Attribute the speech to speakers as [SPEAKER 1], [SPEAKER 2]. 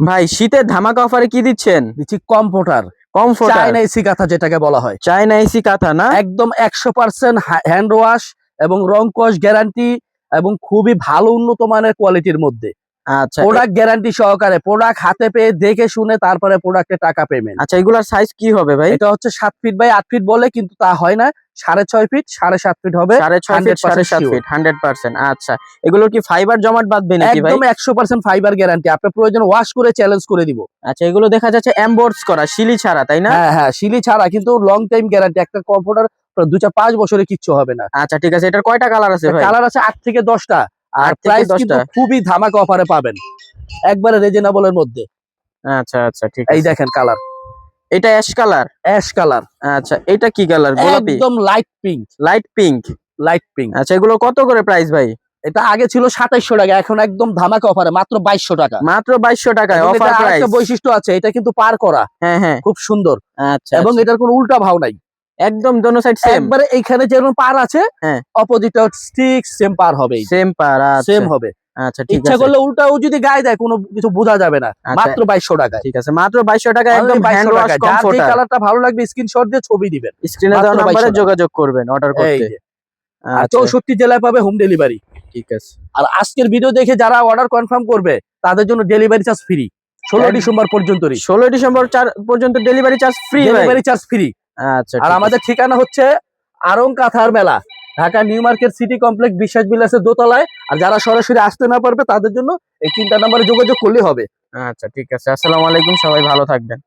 [SPEAKER 1] ভাই শীতের ধামাকা অফারে কি দিচ্ছেন?
[SPEAKER 2] দিচ্ছি কমফোর্টার,
[SPEAKER 1] কমফোর্টার,
[SPEAKER 2] চায়না এসি কাঁথা যেটাকে বলা হয়।
[SPEAKER 1] চায়না এসি কাঁথা না?
[SPEAKER 2] একদম 100% হ্যান্ড ওয়াশ এবং রং কস গ্যারান্টি এবং খুবই ভালো উন্নত মানের কোয়ালিটির মধ্যে।
[SPEAKER 1] আচ্ছা
[SPEAKER 2] প্রোডাক্ট গ্যারান্টি সহকারে, প্রোডাক্ট হাতে পেয়ে দেখে শুনে তারপরে প্রোডাক্টে টাকা পেমেন্ট।
[SPEAKER 1] আচ্ছা এগুলার সাইজ কি হবে ভাই?
[SPEAKER 2] এটা হচ্ছে 7 ফিট বাই 8 ফিট বলে, কিন্তু তা হয় না, 6.5 ফিট 7.5 ফিট হবে।
[SPEAKER 1] 6.5 ফিট 7.5 ফিট 100%। আচ্ছা এগুলোর কি ফাইবার জমাট বাঁধবে নাকি ভাই?
[SPEAKER 2] একদম 100% ফাইবার গ্যারান্টি, আপনি প্রয়োজন ওয়াশ করে চ্যালেঞ্জ করে দিব।
[SPEAKER 1] আচ্ছা এগুলো দেখা যাচ্ছে এমবোর্ডস করা, শিলি ছাড়া, তাই না?
[SPEAKER 2] হ্যাঁ হ্যাঁ, শিলি ছাড়া, কিন্তু লং টাইম গ্যারান্টি। একটা কমফোর্টার 2-5 বছরে কিচ্ছু হবে না।
[SPEAKER 1] আচ্ছা ঠিক আছে, এটার কয়টা কালার আছে ভাই?
[SPEAKER 2] কালার আছে 8 থেকে 10টা, আর
[SPEAKER 1] 8 থেকে
[SPEAKER 2] প্রাইস
[SPEAKER 1] 10টা।
[SPEAKER 2] কিন্তু খুবই ধামাকা অফারে পাবেন, একবারে রিজনেবলের মধ্যে।
[SPEAKER 1] আচ্ছা আচ্ছা ঠিক
[SPEAKER 2] এই
[SPEAKER 1] আছে।
[SPEAKER 2] দেখেন কালার,
[SPEAKER 1] এটা অ্যাশ কালার।
[SPEAKER 2] অ্যাশ কালার,
[SPEAKER 1] আচ্ছা এটা কি কালার? গোলাপি,
[SPEAKER 2] একদম light pink.
[SPEAKER 1] Light pink.
[SPEAKER 2] Light pink.
[SPEAKER 1] আচ্ছা এগুলো কত করে প্রাইস ভাই?
[SPEAKER 2] এটা আগে ছিল 2700 টাকা, এখন একদম ধামাকা অফারে মাত্র 2200 টাকা।
[SPEAKER 1] মাত্র 2200 টাকায়
[SPEAKER 2] এবং
[SPEAKER 1] অফার
[SPEAKER 2] এটার
[SPEAKER 1] প্রাইস।
[SPEAKER 2] আরেকটা বৈশিষ্ট্য আছে, এটা কিন্তু পার করা,
[SPEAKER 1] হ্যাঁ হ্যাঁ।
[SPEAKER 2] খুব সুন্দর।
[SPEAKER 1] আচ্ছা
[SPEAKER 2] এবং
[SPEAKER 1] আচ্ছা।
[SPEAKER 2] এটার কোনো উল্টা ভাও নাই,
[SPEAKER 1] একদম দোনো সাইড সেম।
[SPEAKER 2] একবারে এইখানে যেরকম পার আছে,
[SPEAKER 1] হ্যাঁ।
[SPEAKER 2] অপোজিটে ঠিক সেম পার হবে,
[SPEAKER 1] সেম পার। আচ্ছা
[SPEAKER 2] সেম হবে।
[SPEAKER 1] আচ্ছা ঠিক
[SPEAKER 2] ইচ্ছা
[SPEAKER 1] আছে।
[SPEAKER 2] করলে উল্টাও যদি গায়ে দেয় কোনো কিছু বোঝা যাবে না।
[SPEAKER 1] আচ্ছা,
[SPEAKER 2] মাত্র 2200 টাকায়।
[SPEAKER 1] ঠিক আছে মাত্র 2200 টাকায় একদম হ্যান্ড
[SPEAKER 2] 2200
[SPEAKER 1] ওয়াশ
[SPEAKER 2] টাকায়। যার যে
[SPEAKER 1] কমফোর্টার।
[SPEAKER 2] কালারটা ভালো লাগবে স্ক্রিনশট দিয়ে ছবি দিবেন,
[SPEAKER 1] স্ক্রিনে দেওয়া
[SPEAKER 2] মাত্র
[SPEAKER 1] নম্বরে
[SPEAKER 2] 2200 টাকা।
[SPEAKER 1] যোগাযোগ করবেন অর্ডার
[SPEAKER 2] এই
[SPEAKER 1] করতে।
[SPEAKER 2] যে। আর
[SPEAKER 1] আচ্ছা
[SPEAKER 2] 64 জেলায় পাবে হোম ডেলিভারি।
[SPEAKER 1] ঠিক আছে।
[SPEAKER 2] আর আজকের ভিডিও দেখে যারা অর্ডার কনফার্ম করবে তাদের জন্য ডেলিভারি চার্জ ফ্রি, 16 ডিসেম্বর পর্যন্ত।
[SPEAKER 1] 16 ডিসেম্বর পর্যন্ত ডেলিভারি চার্জ ফ্রি ভাই।
[SPEAKER 2] Delivery charge free.
[SPEAKER 1] আচ্ছা
[SPEAKER 2] আর
[SPEAKER 1] ঠিক
[SPEAKER 2] আমাদের
[SPEAKER 1] আছে।
[SPEAKER 2] ঠিকানা হচ্ছে আরং কাঁথার মেলা, Dhaka new market city complex, বিশ্বাস বিলাসের দোতলায়। আর যারা সরাসরি আসতে না পারবে তাদের জন্য এই 3টা নম্বরে যোগাযোগ করলেই হবে।
[SPEAKER 1] আচ্ছা ঠিক আছে। আসসালামু আলাইকুম, সবাই ভালো থাকবেন।